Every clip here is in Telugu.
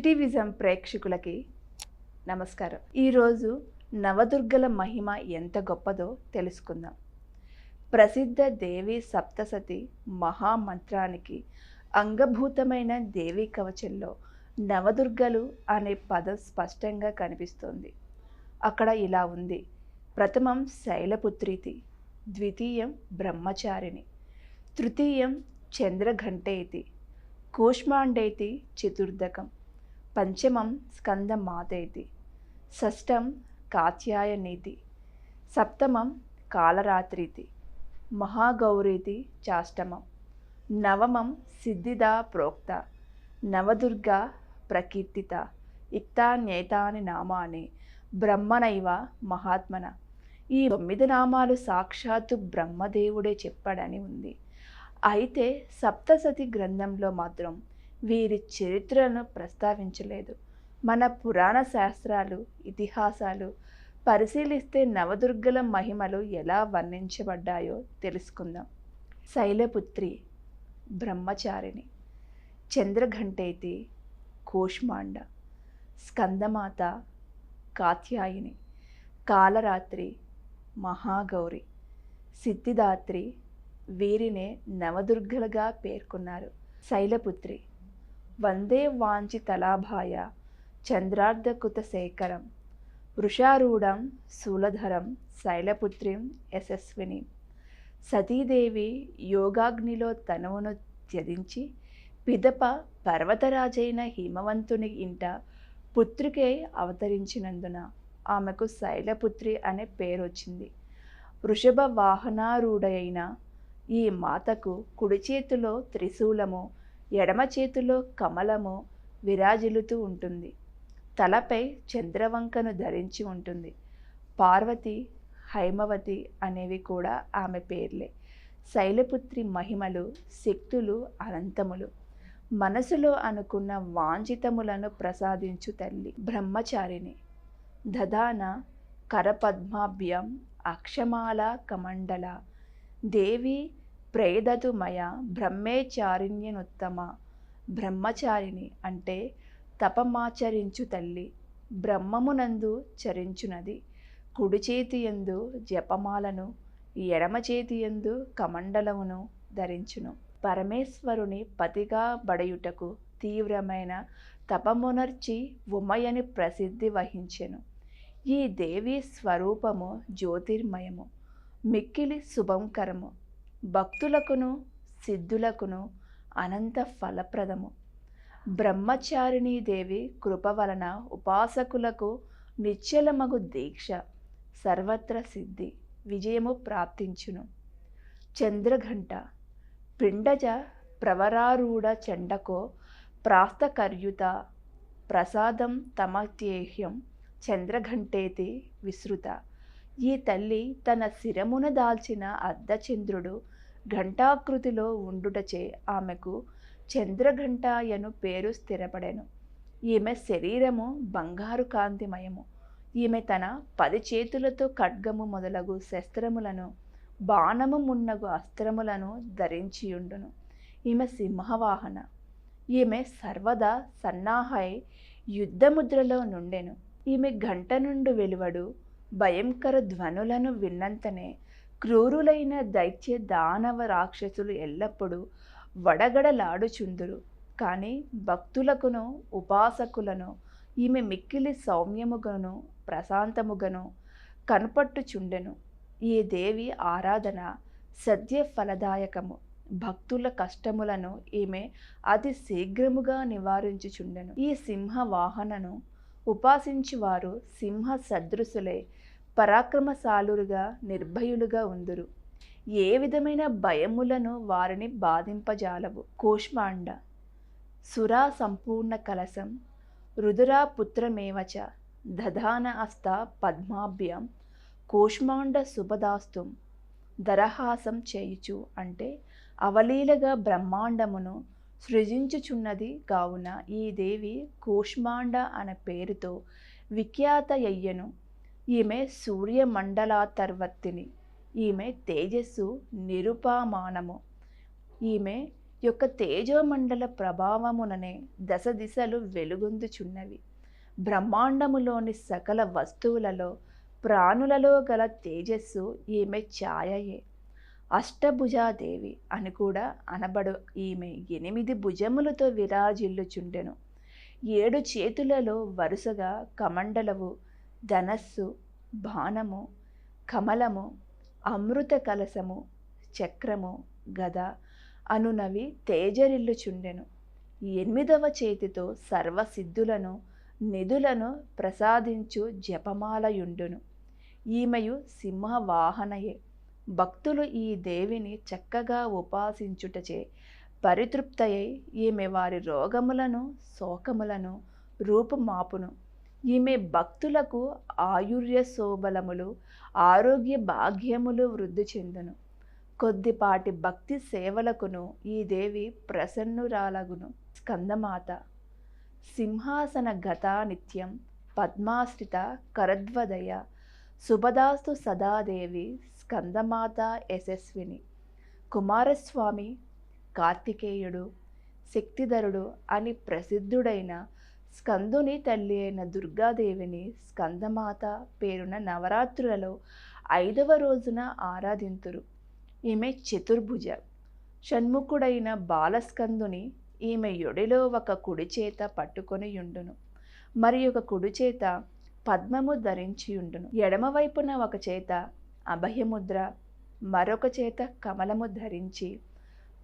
సిటీవిజం ప్రేక్షకులకి నమస్కారం. ఈరోజు నవదుర్గల మహిమ ఎంత గొప్పదో తెలుసుకుందాం. ప్రసిద్ధ దేవి సప్తసతి మహామంత్రానికి అంగభూతమైన దేవీ కవచంలో నవదుర్గలు అనే పదం స్పష్టంగా కనిపిస్తోంది. అక్కడ ఇలా ఉంది: ప్రథమం శైలపుత్రీతి, ద్వితీయం బ్రహ్మచారిణి, తృతీయం చంద్రఘంటేతి, కూష్మాండేతి చతుర్దకం, పంచమం స్కందమాతేతి, షష్టం కాత్యాయనీతి, సప్తమం కాలరాత్రీతి, మహాగౌరీతి చాష్టమం, నవమం సిద్ధిదా ప్రోక్త, నవదుర్గా ప్రకీర్తిత, ఇక్తాన్యేతాని నామాని బ్రహ్మణైవ మహాత్మన. ఈ 9 నామాలు సాక్షాత్తు బ్రహ్మదేవుడే చెప్పాడని ఉంది. అయితే సప్తసతి గ్రంథంలో మాత్రం వీరి చరిత్రను ప్రస్తావించలేదు. మన పురాణ శాస్త్రాలు, ఇతిహాసాలు పరిశీలిస్తే నవదుర్గల మహిమలు ఎలా వర్ణించబడ్డాయో తెలుసుకుందాం. శైలపుత్రి, బ్రహ్మచారిణి, చంద్రఘంటేతి, కూష్మాండ, స్కందమాత, కాత్యాయిని, కాలరాత్రి, మహాగౌరి, సిద్ధిదాత్రి, వీరినే నవదుర్గలుగా పేర్కొన్నారు. శైలపుత్రి: వందే వాంఛితలాభాయ చంద్రార్ధకృత శేఖరం, వృషారూఢం శూలధరం, శైలపుత్రిం యశస్విని. సతీదేవి యోగాగ్నిలో తనువును త్యజించి పిదప పర్వతరాజైన హిమవంతుని ఇంట పుత్రికై అవతరించినందున ఆమెకు శైలపుత్రి అనే పేరు వచ్చింది. వృషభ వాహనారూఢైన ఈ మాతకు కుడి చేతిలో త్రిశూలము, ఎడమ చేతిలో కమలము విరాజిల్లుతూ ఉంటుంది. తలపై చంద్రవంకను ధరించి ఉంటుంది. పార్వతి, హైమవతి అనేవి కూడా ఆమె పేర్లే. శైలపుత్రి మహిమలు, శక్తులు అనంతములు. మనసులో అనుకున్న వాంఛితములను ప్రసాదించు తల్లి. బ్రహ్మచారిణి: దదాన కరపద్మాభ్యం అక్షమాల కమండల, దేవి ప్రేదతు మయ బ్రహ్మేచారిణ్యనుత్తమ. బ్రహ్మచారిణి అంటే తపమాచరించు తల్లి. బ్రహ్మమునందు చరించునది. కుడి చేతియందు జపమాలను, ఎడమ చేతియందు కమండలమును ధరించును. పరమేశ్వరుని పతిగా బడయుటకు తీవ్రమైన తపమునర్చి ఉమయని ప్రసిద్ధి వహించెను. ఈ దేవి స్వరూపము జ్యోతిర్మయము, మిక్కిలి శుభంకరము, భక్తులకును సిద్ధులకును అనంత ఫలప్రదము. బ్రహ్మచారిణీ దేవి కృప వలన ఉపాసకులకు నిశ్చలమగు దీక్ష, సర్వత్ర సిద్ధి, విజయము ప్రాప్తించును. చంద్రఘంట: పిండజ ప్రవరారూఢ చండకో ప్రాస్తకర్యుత, ప్రసాదం తమత్యేహ్యం చంద్రఘంటేతి విసృత. ఈ తల్లి తన శిరమున దాల్చిన అర్ధచంద్రుడు ఘంటాకృతిలో ఉండుటచే ఆమెకు చంద్రఘంటాయను పేరు స్థిరపడెను. ఈమె శరీరము బంగారు కాంతిమయము. ఈమె తన 10 చేతులతో ఖడ్గము మొదలగు శస్త్రములను, బాణము మున్నగు అస్త్రములను ధరించియుండును. ఈమె సింహవాహన. ఈమె సర్వదా సన్నాహై యుద్ధముద్రలో నుండెను. ఈమె గంట నుండి వెలువడు భయంకర ధ్వనులను విన్నంతనే క్రూరులైన దైత్య దానవ రాక్షసులు ఎల్లప్పుడూ వడగడలాడుచుందురు. కానీ భక్తులకును ఉపాసకులను ఈమె మిక్కిలి సౌమ్యముగను ప్రశాంతముగను కనపట్టుచుండెను. ఈ దేవి ఆరాధన సద్య ఫలదాయకము. భక్తుల కష్టములను ఈమె అతి శీఘ్రముగా నివారించుచుండెను. ఈ సింహ వాహనను ఉపాసించువారు సింహ సదృశులై పరాక్రమశాలురుగా నిర్భయులుగా ఉందురు. ఏ విధమైన భయములను వారిని బాధింపజాలవు. కూష్మాండ: సురా సంపూర్ణ కలశం, రుదురా పుత్రమేవచ, దధాన హస్త పద్మాభ్యం కూష్మాండ శుభదాస్తుం. దరహాసం చేయుచు అంటే అవలీలగా బ్రహ్మాండమును సృజించుచున్నది కావున ఈ దేవి కూష్మాండ అనే పేరుతో విఖ్యాతయ్యను. ఈమె సూర్యమండలాతర్వర్తిని. ఈమె తేజస్సు నిరుపమానము. ఈమె యొక్క తేజోమండల ప్రభావముననే దశ దిశలు వెలుగొందుచున్నవి. బ్రహ్మాండములోని సకల వస్తువులలో ప్రాణులలో గల తేజస్సు ఈమె ఛాయయే. అష్టభుజాదేవి అని కూడా అనబడు ఈమె 8 భుజములతో విరాజిల్లుచుండెను. 7 చేతులలో వరుసగా కమండలవు, ధనస్సు, బాణము, కమలము, అమృత కలశము, చక్రము, గద అనునవి తేజరిల్లుచుండెను. 8వ చేతితో సర్వసిద్ధులను నిధులను ప్రసాదించు జపమాలయుండును. ఈమెయు సింహవాహనయే. భక్తులు ఈ దేవిని చక్కగా ఉపాసించుటచే పరితృప్తయై ఈమె వారి రోగములను శోకములను రూపుమాపును. ఈమె భక్తులకు ఆయుర్య శోబలములు ఆరోగ్య భాగ్యములు వృద్ధి చెందును. కొద్దిపాటి భక్తి సేవలకును ఈ దేవి ప్రసన్నురాలగును. స్కందమాత సింహాసన గతా నిత్యం పద్మాశ్రిత కరద్వదయ శుభదాస్తు సదాదేవి స్కందమాత యశస్విని. కుమారస్వామి, కార్తికేయుడు, శక్తిధరుడు అని ప్రసిద్ధుడైన స్కందుని తల్లి అయిన దుర్గాదేవిని స్కందమాత పేరున నవరాత్రులలో 5వ రోజున ఆరాధింతురు. ఈమె చతుర్భుజ. షణ్ముఖుడైన బాలస్కందుని ఈమె యొడిలో ఒక కుడి చేత పట్టుకొని యుండును, మరి ఒక కుడి చేత పద్మము ధరించియుండును. ఎడమవైపున ఒక చేత అభయముద్ర, మరొక చేత కమలము ధరించి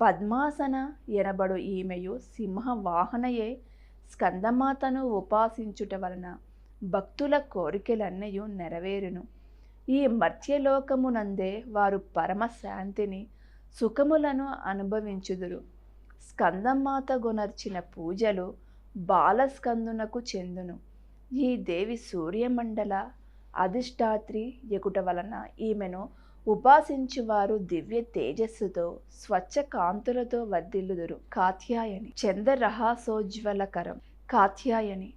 పద్మాసన ఎనబడు ఈమెయు సింహవాహనయే. స్కందమాతను ఉపాసించుట వలన భక్తుల కోరికలన్నయూ నెరవేరును. ఈ మర్త్యలోకమునందే వారు పరమశాంతిని సుఖములను అనుభవించుదురు. స్కందమాత గునర్చిన పూజలు బాలస్కందునకు చెందును. ఈ దేవి సూర్యమండల అధిష్టాత్రి ఎగుట వలన ఈమెను ఉపాసించువారు దివ్య తేజస్సుతో స్వచ్ఛ కాంతులతో వర్ధిల్లుదురు. కాత్యాయని చంద్రరహాసోజ్వలకరం. కాత్యాయని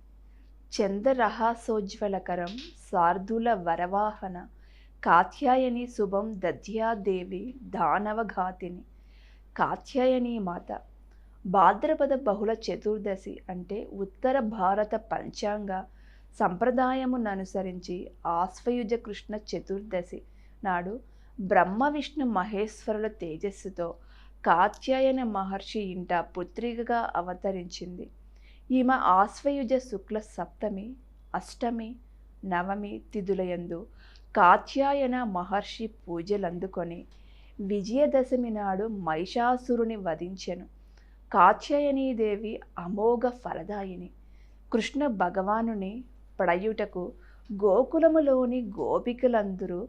చంద్రరహాసోజ్వలకరం శార్దూల వరవాహన కాత్యాయని శుభం దద్యాదేవి దానవఘాతిని. కాత్యాయని మాత భాద్రపద బహుళ చతుర్దశి అంటే ఉత్తర భారత పంచాంగ సంప్రదాయముననుసరించి ఆశ్వయుజ కృష్ణ చతుర్దశి నాడు బ్రహ్మ విష్ణు మహేశ్వరుల తేజస్సుతో కాత్యాయన మహర్షి ఇంట పుత్రికగా అవతరించింది. ఈమె ఆశ్వయుజ శుక్ల సప్తమి, అష్టమి, నవమి తిథులయందు కాత్యాయన మహర్షి పూజలందుకొని విజయదశమి నాడు మహిషాసురుని వధించెను. కాత్యాయనీదేవి అమోఘ ఫలదాయిని. కృష్ణ భగవానుని పడయుటకు గోకులములోని గోపికలందరూ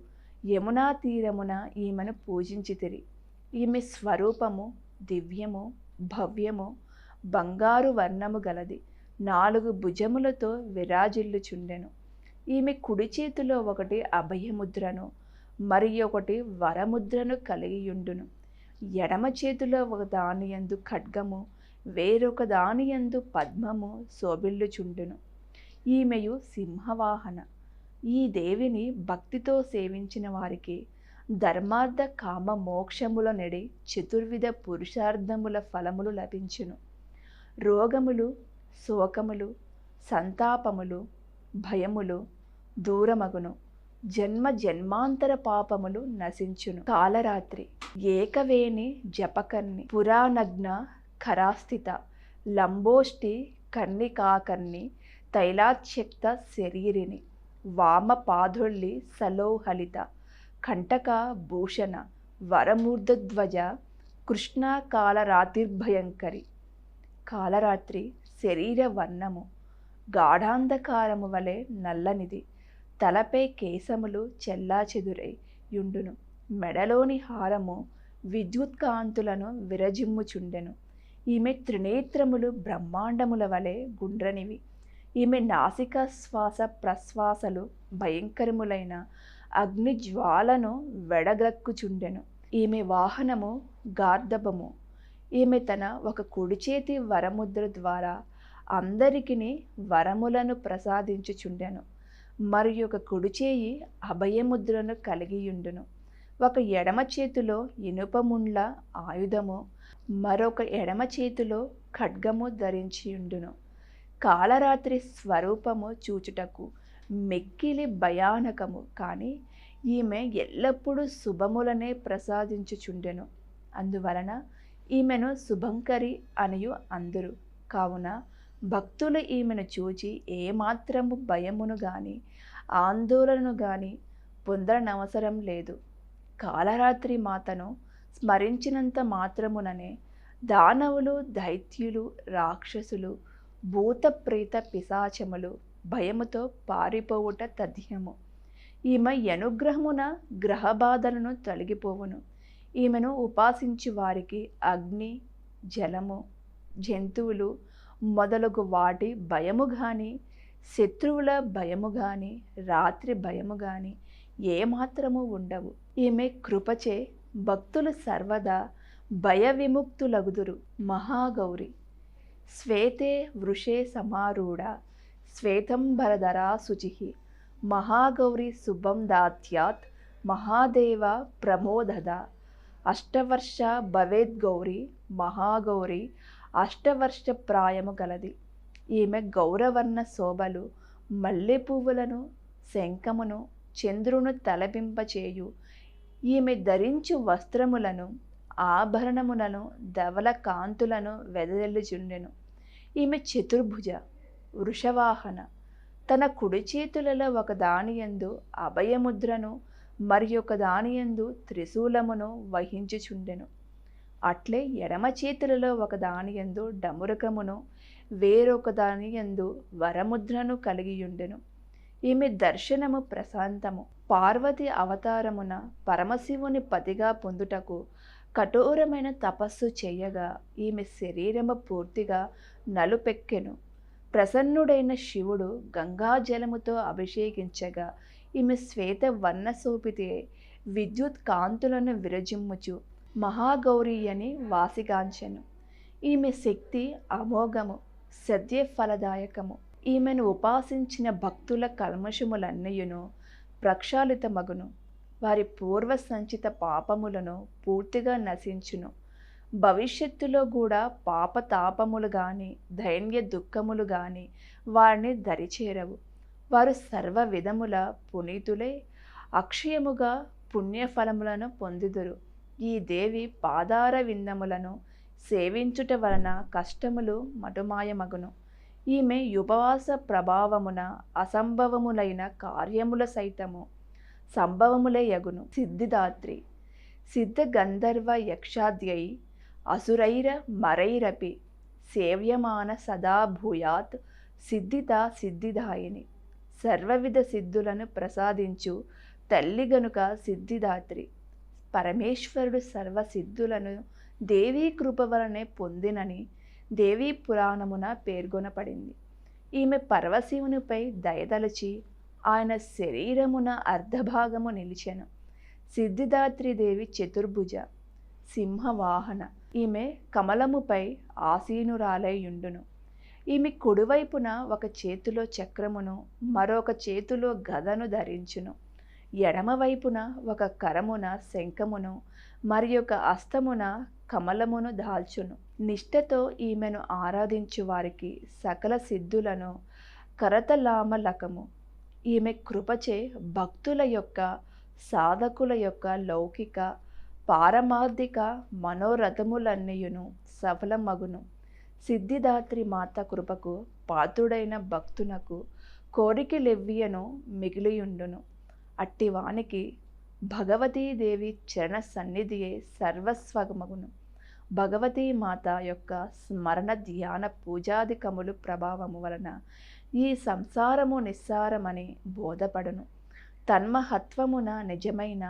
యమునా తీరమున ఈమెను పూజించితిరి. ఈమె స్వరూపము దివ్యము, భవ్యము, బంగారు వర్ణము గలది. 4 భుజములతో విరాజిల్లుచుండెను. ఈమె కుడి చేతిలో ఒకటి అభయముద్రను, మరి ఒకటి వరముద్రను కలిగియుండును. ఎడమ చేతిలో ఒక దానియందు ఖడ్గము, వేరొక దానియందు పద్మము శోభిల్లుచుండును. ఈమెయు సింహవాహన. ఈ దేవిని భక్తితో సేవించిన వారికి ధర్మార్థ కామ మోక్షముల నెడి చతుర్విధ పురుషార్థముల ఫలములు లభించును. రోగములు, శోకములు, సంతాపములు, భయములు దూరమగును. జన్మ జన్మాంతర పాపములు నశించును. కాలరాత్రి ఏకవేణి జపకర్ణి పురాణగ్న ఖరాస్థిత లంబోష్టి కర్ణికాకర్ణి తైలాచ్యక్త శరీరిని వామపాధుళ్ళి సలోహలిత కంటక భూషణ వరమూర్ధధ్వజ కృష్ణ కాలరాతిర్భయంకరి. కాలరాత్రి శరీర వర్ణము గాఢాంధకారము వలె నల్లనిది. తలపై కేశములు చెల్లాచెదురై యుండును. మెడలోని హారము విద్యుత్కాంతులను విరజిమ్ముచుండెను. ఈమె త్రినేత్రములు బ్రహ్మాండముల వలె గుండ్రనివి. ఈమె నాసిక శ్వాస ప్రశ్వాసలు భయంకరములైన అగ్నిజ్వాలను వెడగ్రక్కుచుండెను. ఈమె వాహనము గార్ధబము. ఈమె తన ఒక కుడి చేతి వరముద్ర ద్వారా అందరికిని వరములను ప్రసాదించుచుండెను. మరి ఒక కుడి చేయి అభయముద్రను కలిగియుండును. ఒక ఎడమ చేతిలో ఇనుపముండ్ల ఆయుధము, మరొక ఎడమ చేతిలో ఖడ్గము ధరించియుండును. కాళరాత్రి స్వరూపము చూచుటకు మిక్కిలి భయానకము, కానీ ఈమె ఎల్లప్పుడూ శుభములనే ప్రసాదించుచుండెను. అందువలన ఈమెను శుభంకరి అనియు అందురు. కావున భక్తులు ఈమెను చూచి ఏమాత్రము భయమును గాని ఆందోళనను గాని పొందనవసరం లేదు. కాళరాత్రి మాతను స్మరించినంత మాత్రముననే దానవులు, దైత్యులు, రాక్షసులు, భూత ప్రేత పిశాచములు భయముతో పారిపోవుట తథ్యము. ఈమె అనుగ్రహమున గ్రహబాధలను తొలగిపోవును. ఈమెను ఉపాసించు వారికి అగ్ని, జలము, జంతువులు మొదలగు వాటి భయము గాని, శత్రువుల భయము గాని, రాత్రి భయము గాని ఏమాత్రము ఉండవు. ఈమె కృపచే భక్తులు సర్వదా భయ విముక్తులగుదురు. మహాగౌరి శ్వేతే వృషే సమారూఢ శ్వేతంబరధరా శుచి మహాగౌరి శుభం దాత్యాత్ మహాదేవ ప్రమోదద. అష్టవర్ష భవేద్గౌరి మహాగౌరి అష్టవర్ష ప్రాయము గలది. ఈమె గౌరవర్ణ శోభలు మల్లె పువ్వులను, శంఖమును, చంద్రును తలపింపచేయు. ఈమె ధరించు వస్త్రములను, ఆభరణములను, ధవల కాంతులను వెదజల్లుచుండెను. ఈమె చతుర్భుజ, వృషవాహన. తన కుడి చేతులలో ఒక దానియందు అభయముద్రను, మరి ఒక దానియందు త్రిశూలమును వహించుచుండెను. అట్లే ఎడమ చేతులలో ఒక దానియందు డమురకమును, వేరొక దానియందు వరముద్రను కలిగియుండెను. ఈమె దర్శనము ప్రశాంతము. పార్వతి అవతారమున పరమశివుని పతిగా పొందుటకు కఠోరమైన తపస్సు చేయగా ఈమె శరీరము పూర్తిగా నలుపెక్కెను. ప్రసన్నుడైన శివుడు గంగాజలముతో అభిషేకించగా ఈమె శ్వేత వర్ణశోభితే విద్యుత్ కాంతులను విరజిమ్ముచు మహాగౌరి అని వాసిగాంచెను. ఈమె శక్తి అమోఘము, సద్య ఫలదాయకము. ఈమెను ఉపాసించిన భక్తుల కల్మషములన్నయును ప్రక్షాళితమగును. వారి పూర్వ సంచిత పాపములను పూర్తిగా నశించును. భవిష్యత్తులో కూడా పాపతాపములు గాని, దైన్య దుఃఖములు గాని వారిని దరిచేరవు. వారు సర్వ విధముల పునీతులై అక్షయముగా పుణ్యఫలములను పొందుదురు. ఈ దేవి పాదార విందములను సేవించుట వలన కష్టములు మటుమాయమగును. ఈమె ఉపవాస ప్రభావమున అసంభవములైన కార్యముల సైతము సంభవములే యగును. సిద్ధిదాత్రి సిద్ధ గంధర్వ యక్షాద్యై అసురైర మరైరపి సేవ్యమాన సదా భూయాత్ సిద్ధిత సిద్ధిదాయిని. సర్వవిధ సిద్ధులను ప్రసాదించు తల్లి గనుక సిద్ధిదాత్రి. పరమేశ్వరుడు సర్వసిద్ధులను దేవీ కృప వలనే పొందినని దేవీ పురాణమున పేర్కొనబడింది. ఈమె పరమశివునిపై దయదలచి ఆయన శరీరమున అర్ధభాగము నిలిచెను. సిద్ధిదాత్రిదేవి చతుర్భుజ, సింహవాహన. ఈమె కమలముపై ఆసీనురాలై యుండును. ఈమె కుడివైపున ఒక చేతిలో చక్రమును, మరొక చేతిలో గదను ధరించును. ఎడమవైపున ఒక కరమున శంఖమును, మరి ఒక హస్తమున కమలమును దాల్చును. నిష్ఠతో ఈమెను ఆరాధించు వారికి సకల సిద్ధులను కరతలామలకము. ఈమె కృపచే భక్తుల యొక్క, సాధకుల యొక్క లౌకిక పారమార్థిక మనోరథములన్నీయును సఫలమగును. సిద్ధిదాత్రి మాత కృపకు పాత్రుడైన భక్తునకు కోరికలెవ్వియను మిగిలియుండును. అట్టివానికి భగవతీదేవి చరణ సన్నిధియే సర్వస్వమగును. భగవతీ మాత యొక్క స్మరణ ధ్యాన పూజాదికములు ప్రభావము వలన ఈ సంసారము నిస్సారమని బోధపడును. తన్మహత్వమున నిజమైన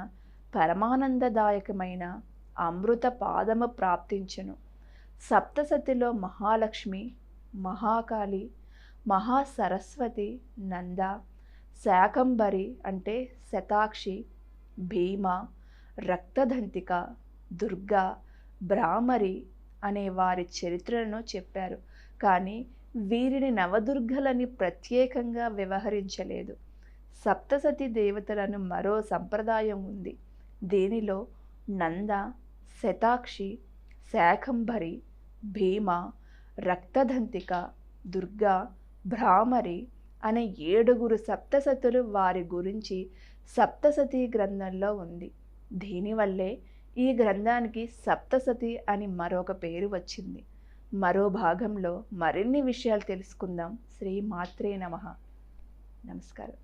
పరమానందదాయకమైన అమృత పాదము ప్రాప్తించును. సప్తసతిలో మహాలక్ష్మి, మహాకాళి, మహాసరస్వతి, నంద, శాకంబరి అంటే శతాక్షి, భీమ, రక్తదంతిక, దుర్గా, భ్రామరి అనే వారి చరిత్రలను చెప్పారు. కానీ వీరిని నవదుర్గలని ప్రత్యేకంగా వ్యవహరించలేదు. సప్తసతి దేవతలను మరో సంప్రదాయం ఉంది. దీనిలో నంద, శతాక్షి, శాకంభరి, భీమ, రక్తదంతిక, దుర్గా, భ్రామరి అనే 7 సప్తసతులు వారి గురించి సప్తసతీ గ్రంథంలో ఉంది. దీనివల్లే ఈ గ్రంథానికి సప్తసతి అని మరొక పేరు వచ్చింది. మరో భాగంలో మరిన్ని విషయాలు తెలుసుకుందాం. శ్రీ మాత్రే నమః. నమస్కారం.